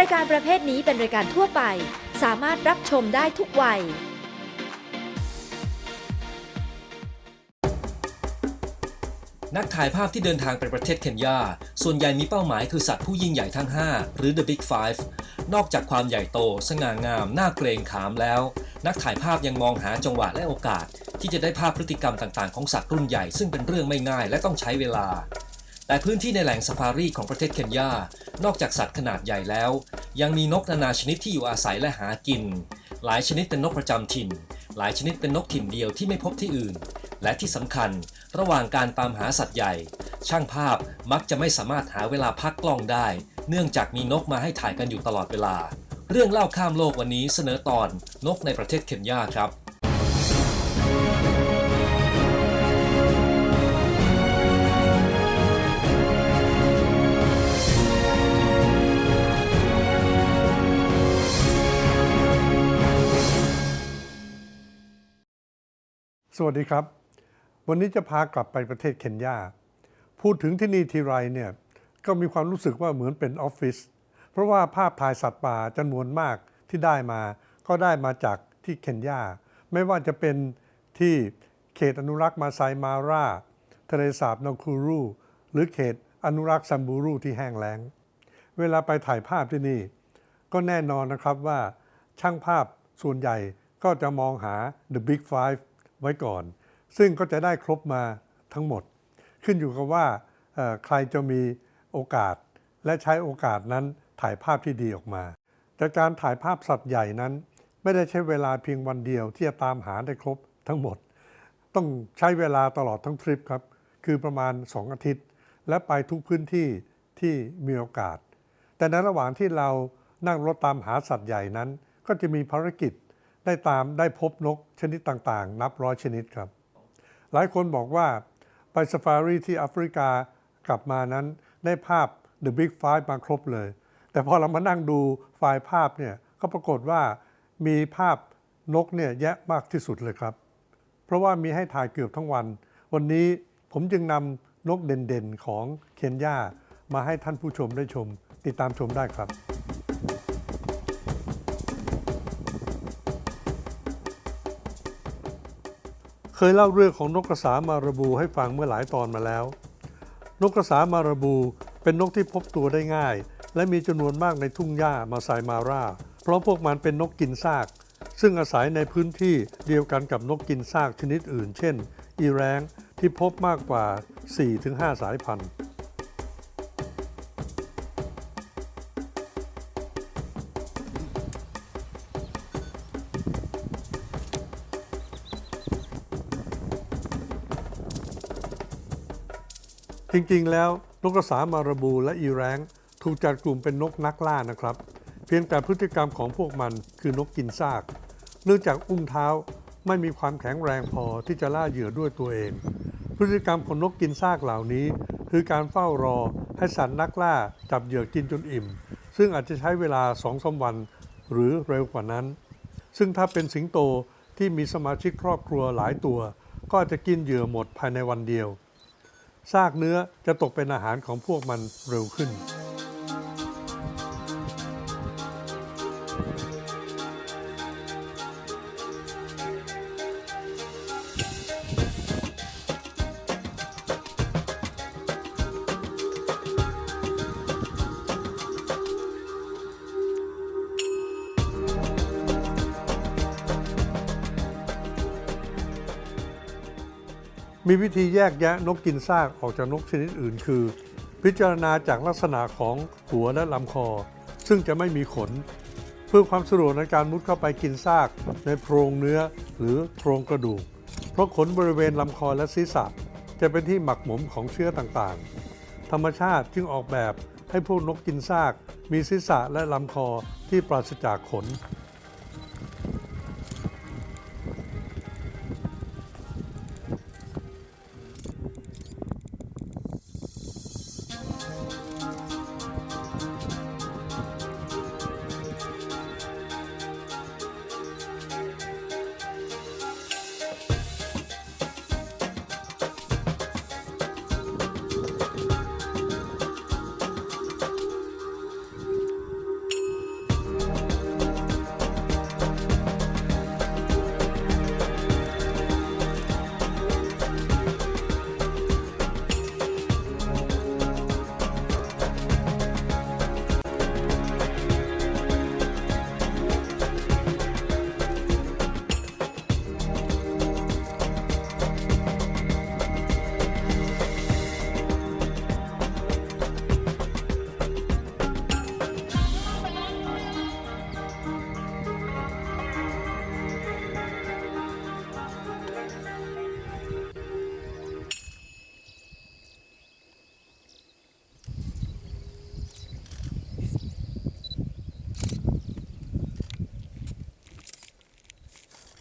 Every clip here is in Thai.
รายการประเภทนี้เป็นรายการทั่วไปสามารถรับชมได้ทุกวัยนักถ่ายภาพที่เดินทางไปประเทศเคนยาส่วนใหญ่มีเป้าหมายคือสัตว์ผู้ยิ่งใหญ่ทั้ง5หรือ The Big Five นอกจากความใหญ่โตสง่างามน่าเกรงขามแล้วนักถ่ายภาพยังมองหาจังหวะและโอกาสที่จะได้ภาพพฤติกรรมต่างๆของสัตว์รุ่นใหญ่ซึ่งเป็นเรื่องไม่ง่ายและต้องใช้เวลาแต่พื้นที่ในแหล่งซาฟารีของประเทศเคนยานอกจากสัตว์ขนาดใหญ่แล้วยังมีนกนานาชนิดที่อยู่อาศัยและหากินหลายชนิดเป็นนกประจำถิ่นหลายชนิดเป็นนกถิ่นเดียวที่ไม่พบที่อื่นและที่สำคัญระหว่างการตามหาสัตว์ใหญ่ช่างภาพมักจะไม่สามารถหาเวลาพักกล้องได้เนื่องจากมีนกมาให้ถ่ายกันอยู่ตลอดเวลาเรื่องเล่าข้ามโลกวันนี้เสนอตอนนกในประเทศเคนยาครับสวัสดีครับวันนี้จะพากลับไปประเทศเคนยาพูดถึงที่นี่ทีไรเนี่ยก็มีความรู้สึกว่าเหมือนเป็นออฟฟิศเพราะว่าภาพถ่ายสัตว์ป่าจำนวนมากที่ได้มาก็ได้มาจากที่เคนยาไม่ว่าจะเป็นที่เขตอนุรักษ์มาไซมาราทะเลสาบนาคูรูหรือเขตอนุรักษ์ซัมบูรูที่แห้งแล้งเวลาไปถ่ายภาพที่นี่ก็แน่นอนนะครับว่าช่างภาพส่วนใหญ่ก็จะมองหา The Big Five ไว้ก่อนซึ่งก็จะได้ครบมาทั้งหมดขึ้นอยู่กับว่าใครจะมีโอกาสและใช้โอกาสนั้นถ่ายภาพที่ดีออกมาแต่การถ่ายภาพสัตว์ใหญ่นั้นไม่ได้ใช้เวลาเพียงวันเดียวที่จะตามหาได้ครบทั้งหมดต้องใช้เวลาตลอดทั้งทริปครับคือประมาณ2 อาทิตย์และไปทุกพื้นที่ที่มีโอกาสแต่ในระหว่างที่เรานั่งรถตามหาสัตว์ใหญ่นั้นก็จะมีภารกิจได้พบนกชนิดต่างๆนับร้อยชนิดครับหลายคนบอกว่าไปซาฟารีที่แอฟริกากลับมานั้นได้ภาพ The Big Five มาครบเลยแต่พอเรามานั่งดูไฟล์ภาพเนี่ยก็ปรากฏว่ามีภาพนกเนี่ยแยะมากที่สุดเลยครับเพราะว่ามีให้ถ่ายเกือบทั้งวันนี้ผมจึงนำนกเด่นๆของเคนยามาให้ท่านผู้ชมได้ชมติดตามชมได้ครับเคยเล่าเรื่องของนกกระสามาราบูให้ฟังเมื่อหลายตอนมาแล้วนกกระสามาราบูเป็นนกที่พบตัวได้ง่ายและมีจำนวนมากในทุ่งหญ้ามาไซมาราเพราะพวกมันเป็นนกกินซากซึ่งอาศัยในพื้นที่เดียวกันกับนกกินซากชนิดอื่นเช่นอีแร้งที่พบมากกว่า 4-5 สายพันธุ์จริงๆแล้วนกกระสามาราบูและอีแร้งถูกจัดกลุ่มเป็นนกนักล่านะครับเพียงแต่พฤติกรรมของพวกมันคือนกกินซากเนื่องจากอุ้งเท้าไม่มีความแข็งแรงพอที่จะล่าเหยื่อด้วยตัวเองพฤติกรรมของนกกินซากเหล่านี้คือการเฝ้ารอให้สัตว์นักล่าจับเหยื่อกินจนอิ่มซึ่งอาจจะใช้เวลา 2-3 วันหรือเร็วกว่านั้นซึ่งถ้าเป็นสิงโตที่มีสมาชิกครอบครัวหลายตัวก็อาจจะกินเหยื่อหมดภายในวันเดียวซากเนื้อจะตกเป็นอาหารของพวกมันเร็วขึ้นมีวิธีแยกแยะนกกินซากออกจากนกชนิดอื่นคือพิจารณาจากลักษณะของหัวและลำคอซึ่งจะไม่มีขนเพื่อความสะดวกในการมุดเข้าไปกินซากในโพรงเนื้อหรือโพรงกระดูกเพราะขนบริเวณลำคอและศีรษะจะเป็นที่หมักหมมของเชื้อต่างๆธรรมชาติจึงออกแบบให้พวกนกกินซากมีศีรษะและลำคอที่ปราศจากขน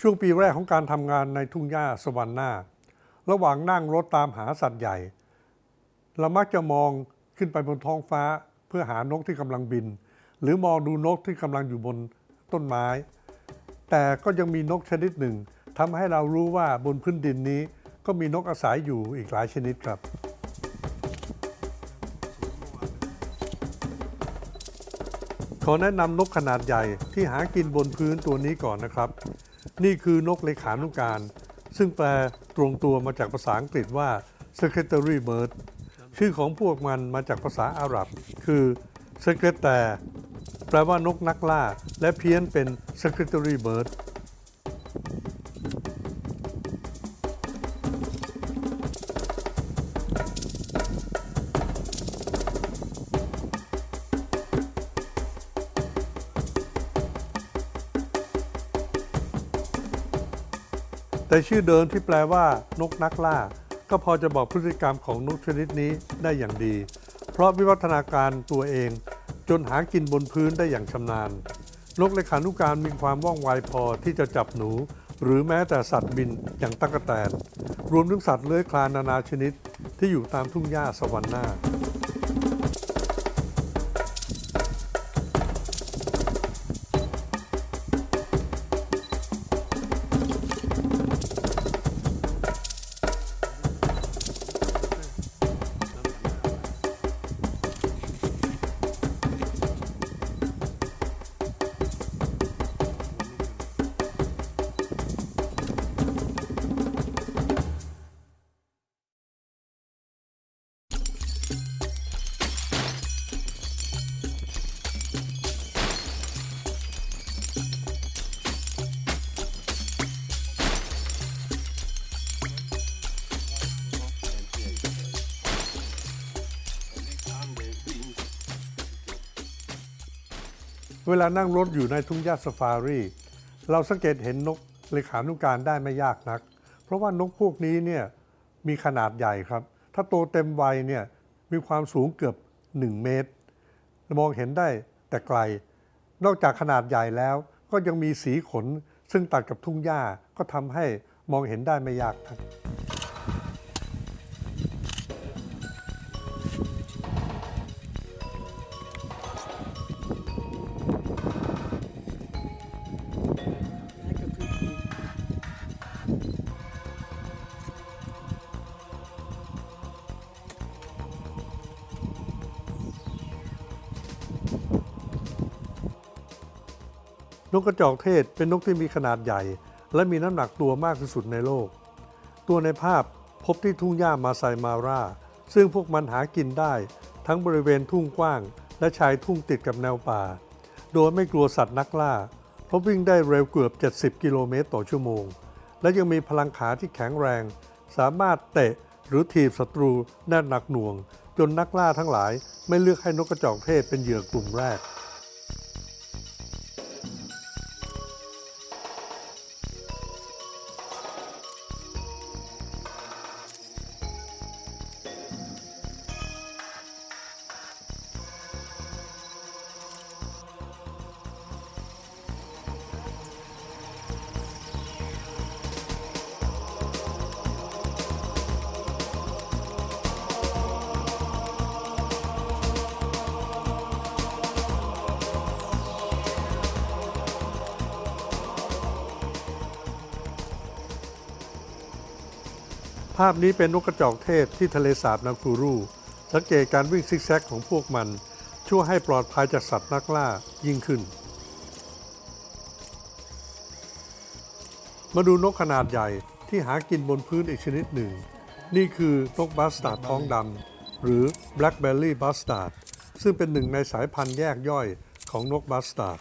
ช่วงปีแรกของการทำงานในทุ่งหญ้าสวรรค์หน้าระหว่างนั่งรถตามหาสัตว์ใหญ่เรามักจะมองขึ้นไปบนท้องฟ้าเพื่อหานกที่กำลังบินหรือมองดูนกที่กำลังอยู่บนต้นไม้แต่ก็ยังมีนกชนิดหนึ่งทำให้เรารู้ว่าบนพื้นดินนี้ก็มีนกอาศัยอยู่อีกหลายชนิดครับขอแนะนำนกขนาดใหญ่ที่หากินบนพื้นตัวนี้ก่อนนะครับนี่คือนกเลขานุการซึ่งแปลตรงตัวมาจากภาษาอังกฤษว่า secretary bird ชื่อของพวกมันมาจากภาษาอาหรับคือ secretary แปลว่านกนักล่าและเพี้ยนเป็น secretary birdแต่ชื่อเดิมที่แปลว่านกนักล่าก็พอจะบอกพฤติกรรมของนกชนิดนี้ได้อย่างดีเพราะวิวัฒนาการตัวเองจนหากินบนพื้นได้อย่างชำนาญนกเลขานุการมีความว่องไวพอที่จะจับหนูหรือแม้แต่สัตว์บินอย่างตั๊กแตนรวมถึงสัตว์เลื้อยคลานนานาชนิดที่อยู่ตามทุ่งหญ้าสวรรค์หน้าเวลานั่งรถอยู่ในทุ่งหญ้าซาฟารีเราสังเกตเห็นนกเลขานุการได้ไม่ยากนักเพราะว่านกพวกนี้เนี่ยมีขนาดใหญ่ครับถ้าโตเต็มวัยเนี่ยมีความสูงเกือบ1 เมตรมองเห็นได้แต่ไกลนอกจากขนาดใหญ่แล้วก็ยังมีสีขนซึ่งตัดกับทุ่งหญ้าก็ทำให้มองเห็นได้ไม่ยากครับนกกระจอกเทศเป็นนกที่มีขนาดใหญ่และมีน้ำหนักตัวมากที่สุดในโลกตัวในภาพพบที่ทุ่งหญ้ามาไซมาราซึ่งพวกมันหากินได้ทั้งบริเวณทุ่งกว้างและชายทุ่งติดกับแนวป่าโดยไม่กลัวสัตว์นักล่าเพราะวิ่งได้เร็วเกือบ70 กิโลเมตรต่อชั่วโมงและยังมีพลังขาที่แข็งแรงสามารถเตะหรือถีบศัตรูได้หนักหน่วงจนนักล่าทั้งหลายไม่เลือกให้นกกระจอกเทศเป็นเหยื่อกลุ่มแรกภาพนี้เป็นนกกระจอกเทศที่ทะเลสาบนาคูรูสังเกตการวิ่งซิกแซกของพวกมันช่วยให้ปลอดภัยจากสัตว์นักล่ายิ่งขึ้นมาดูนกขนาดใหญ่ที่หากินบนพื้นอีกชนิดหนึ่งนี่คือนกบัสตาร์ดท้องดำหรือ Blackbelly Bustard ซึ่งเป็นหนึ่งในสายพันธุ์แยกย่อยของนกบัสตาร์ด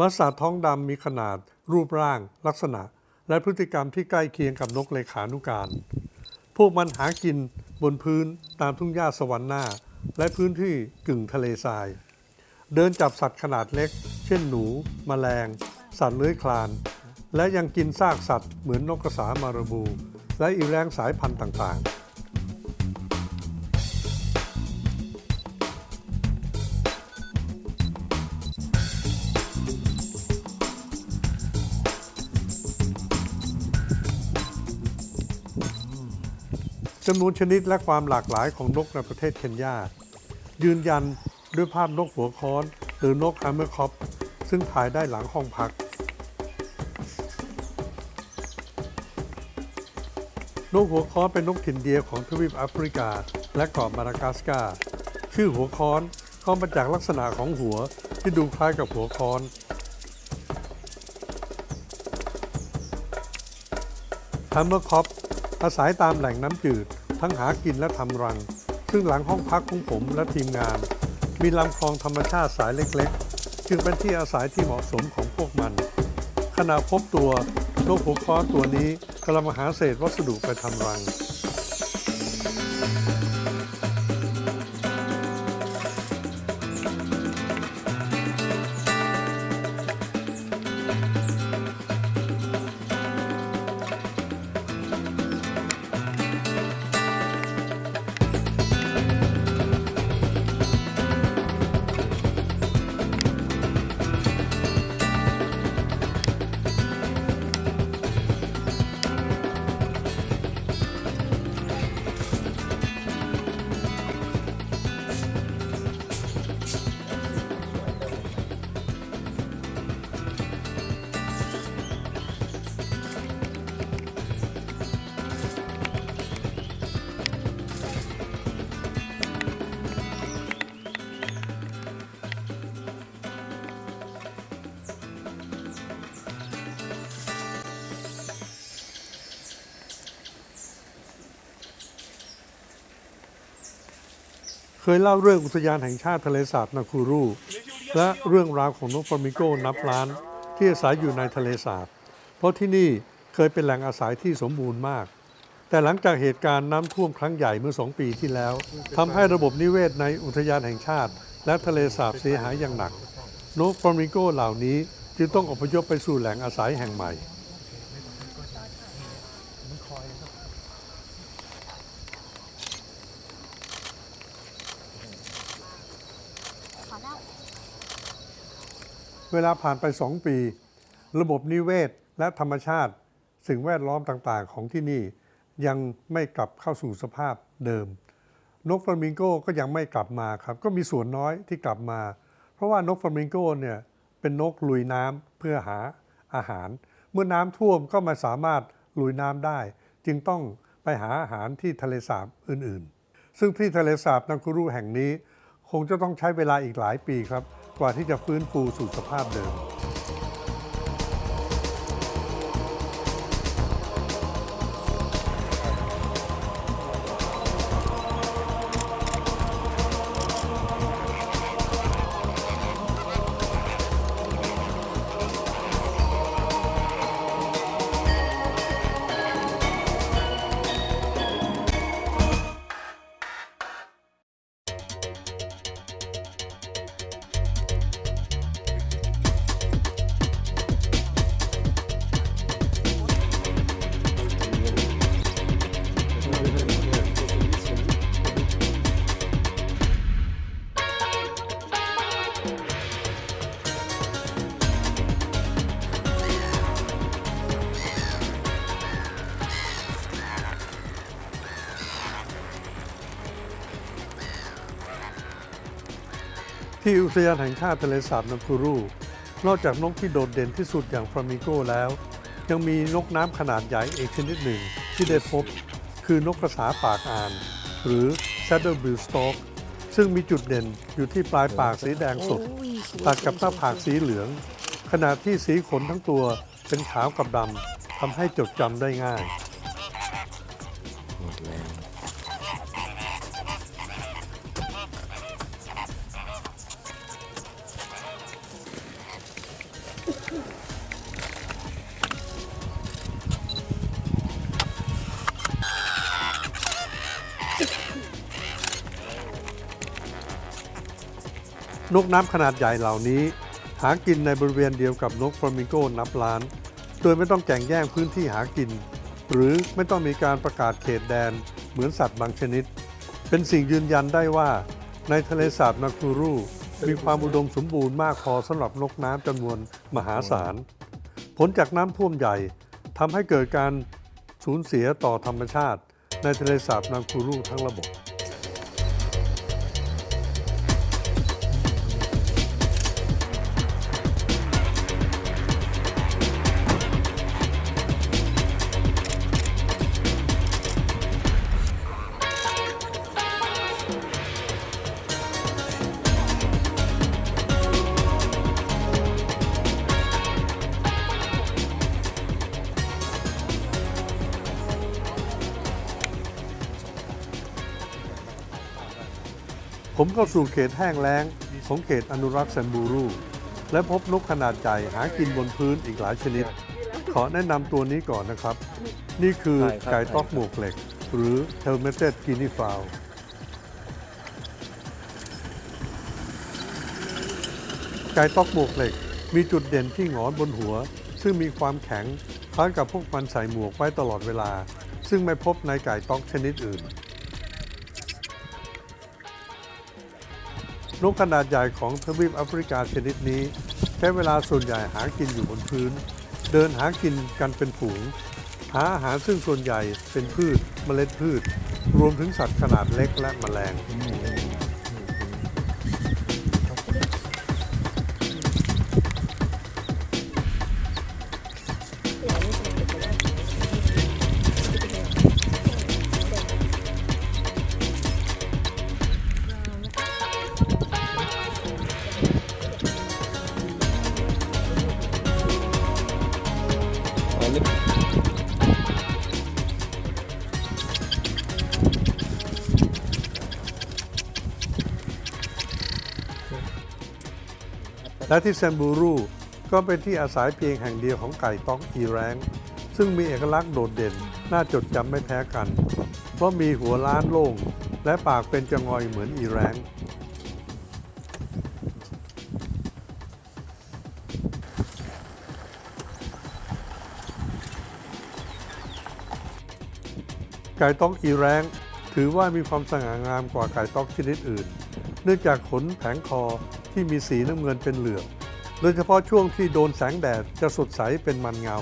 บัสตาร์ดท้องดำมีขนาดรูปร่างลักษณะและพฤติกรรมที่ใกล้เคียงกับนกเลขานุการพวกมันหากินบนพื้นตามทุ่งหญ้าสวรรค์หน้าและพื้นที่กึ่งทะเลทรายเดินจับสัตว์ขนาดเล็กเช่นหนูแมลงสัตว์เลื้อยคลาน และยังกินซากสัตว์เหมือนนกกระสามาราบูและอีแรงสายพันธุ์ต่างๆจำนวนชนิดและความหลากหลายของนกในประเทศเคนยายืนยันด้วยภาพนกหัวค้อนหรือนกฮัมเมอร์คอปซึ่งถ่ายได้หลังห้องพักนกหัวค้อนเป็นนกถิ่นเดียวของทวีปแอฟริกาและเกาะมาดากัสการ์ชื่อหัวค้อนก็มาจากลักษณะของหัวที่ดูคล้ายกับหัวค้อนฮัมเมอร์คอปอาศัยตามแหล่งน้ำจืดทั้งหากินและทำรังซึ่งหลังห้องพักของผมและทีมงานมีลำคลองธรรมชาติสายเล็กๆจึงเป็นที่อาศัยที่เหมาะสมของพวกมันขณะพบตัวนกหัวค้อนตัวนี้กำลังหาเศษวัสดุไปทำรังเคยเล่าเรื่องอุทยานแห่งชาติทะเลสาบนาคูรูและเรื่องราวของนกฟลามิงโกนับล้านที่อาศัยอยู่ในทะเลสาบเพราะที่นี่เคยเป็นแหล่งอาศัยที่สมบูรณ์มากแต่หลังจากเหตุการณ์น้ำท่วมครั้งใหญ่เมื่อ2 ปีที่แล้วทำให้ระบบนิเวศในอุทยานแห่งชาติและทะเลสาบเสียหายอย่างหนักนกฟลามิงโกเหล่านี้จึงต้องอพยพไปสู่แหล่งอาศัยแห่งใหม่เวลาผ่านไป2 ปีระบบนิเวศและธรรมชาติสิ่งแวดล้อมต่างๆของที่นี่ยังไม่กลับเข้าสู่สภาพเดิมนกฟลามิงโกก็ยังไม่กลับมาครับก็มีส่วนน้อยที่กลับมาเพราะว่านกฟลามิงโกเนี่ยเป็นนกลุยน้ำเพื่อหาอาหารเมื่อน้ำท่วมก็ไม่สามารถลุยน้ำได้จึงต้องไปหาอาหารที่ทะเลสาบอื่นๆซึ่งที่ทะเลสาบนาคูรูแห่งนี้คงจะต้องใช้เวลาอีกหลายปีครับกว่าที่จะฟื้นฟูสู่สภาพเดิมที่อุทยานแห่งชาติทะเลสาบนาคูรูนอกจากนกที่โดดเด่นที่สุดอย่างฟลามิงโกแล้วยังมีนกน้ำขนาดใหญ่อีกชนิดหนึ่งที่ได้พบคือนกกระสาปากอ่านหรือ Saddlebill Stork ซึ่งมีจุดเด่นอยู่ที่ปลายปากสีแดงสดตัดกับหน้าผากสีเหลืองขณะที่สีขนทั้งตัวเป็นขาวกับดำทำให้จดจำได้ง่ายนกน้ำขนาดใหญ่เหล่านี้หากินในบริเวณเดียวกับนกฟลามิงโกนับล้าน โดยไม่ต้องแข่งแย่งพื้นที่หากินหรือไม่ต้องมีการประกาศเขตแดนเหมือนสัตว์บางชนิดเป็นสิ่งยืนยันได้ว่าในทะเลสาบนาคูรูมีความอุดมสมบูรณ์มากพอสำหรับนกน้ำจำนวนมหาศาลผลจากน้ำท่วมใหญ่ทำให้เกิดการสูญเสียต่อธรรมชาติในทะเลสาบนาคูรูทั้งระบบผมเข้าสู่เขตแห้งแล้งของเขตอนุรักษ์แซมบูรูและพบนกขนาดใหญ่หากินบนพื้นอีกหลายชนิดขอแนะนำตัวนี้ก่อนนะครับนี่คือไก่ต๊อกหมวกเหล็กหรือ Helmeted Guinea Fowl ไก่ต๊อกหมวกเหล็กมีจุดเด่นที่หงอนบนหัวซึ่งมีความแข็งคล้ายกับพวกมันใส่หมวกไว้ตลอดเวลาซึ่งไม่พบในไก่ต๊อกชนิดอื่นนกขนาดใหญ่ของทวีปแอฟริกาชนิดนี้ใช้เวลาส่วนใหญ่หากินอยู่บนพื้นเดินหากินกันเป็นฝูงหาอาหารซึ่งส่วนใหญ่เป็นพืชเมล็ดพืชรวมถึงสัตว์ขนาดเล็กและแมลงและที่แซมบูรูก็เป็นที่อาศัยเพียงแห่งเดียวของไก่ต๊อกอีแรงซึ่งมีเอกลักษณ์โดดเด่นน่าจดจำไม่แพ้กันเพราะมีหัวล้านโล่งและปากเป็นจะงอยเหมือนอีแรงไก่ต๊อกอีแรงถือว่ามีความสง่างามกว่าไก่ต๊อกชนิดอื่นเนื่องจากขนแผงคอที่มีสีน้ำเงินเป็นเหลืองโดยเฉพาะช่วงที่โดนแสงแดดจะสดใสเป็นมันเงา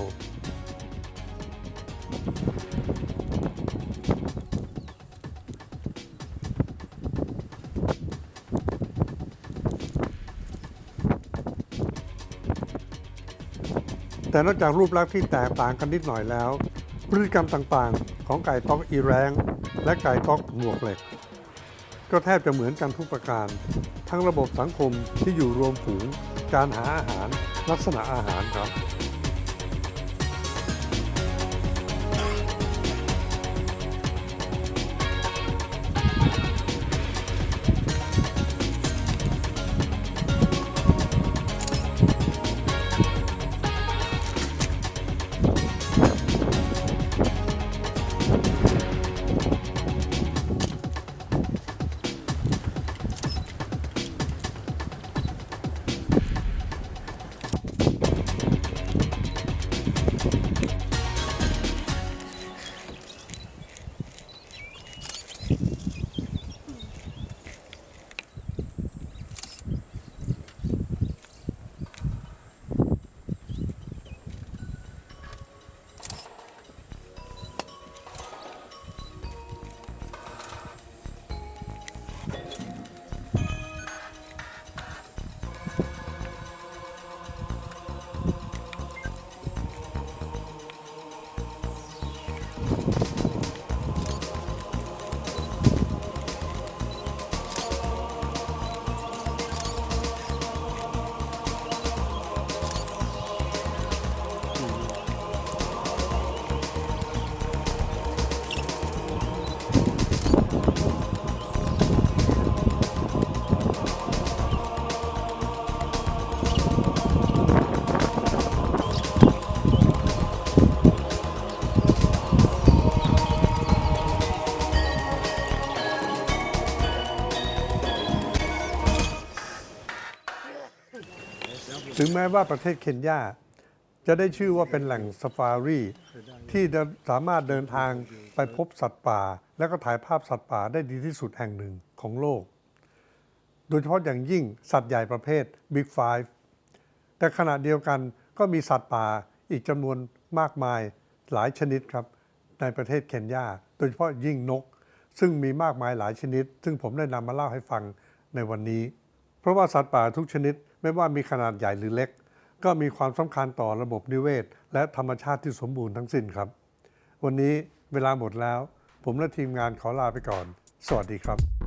แต่นอกจากรูปลักษณ์ที่แตกต่างกันนิดหน่อยแล้วพฤติกรรมต่างๆของไก่ต๊อกอีแรงและไก่ต๊อกหมวกเหล็กก็แทบจะเหมือนกันทุกประการทั้งระบบสังคมที่อยู่รวมฝูงการหาอาหารลักษณะอาหารครับ ถึงแม้ว่าประเทศเคนยา จะได้ชื่อว่าเป็นแหล่งซาฟารีที่สามารถเดินทางไปพบสัตว์ป่าและก็ถ่ายภาพสัตว์ป่าได้ดีที่สุดแห่งหนึ่งของโลกโดยเฉพาะอย่างยิ่งสัตว์ใหญ่ประเภท Big Five แต่ขณะเดียวกันก็มีสัตว์ป่าอีกจำนวนมากมายหลายชนิดครับในประเทศเคนยาโดยเฉพาะยิ่งนกซึ่งมีมากมายหลายชนิดซึ่งผมได้นำมาเล่าให้ฟังในวันนี้เพราะว่าสัตว์ป่าทุกชนิดไม่ว่ามีขนาดใหญ่หรือเล็กก็มีความสำคัญต่อระบบนิเวศและธรรมชาติที่สมบูรณ์ทั้งสิ้นครับวันนี้เวลาหมดแล้วผมและทีมงานขอลาไปก่อนสวัสดีครับ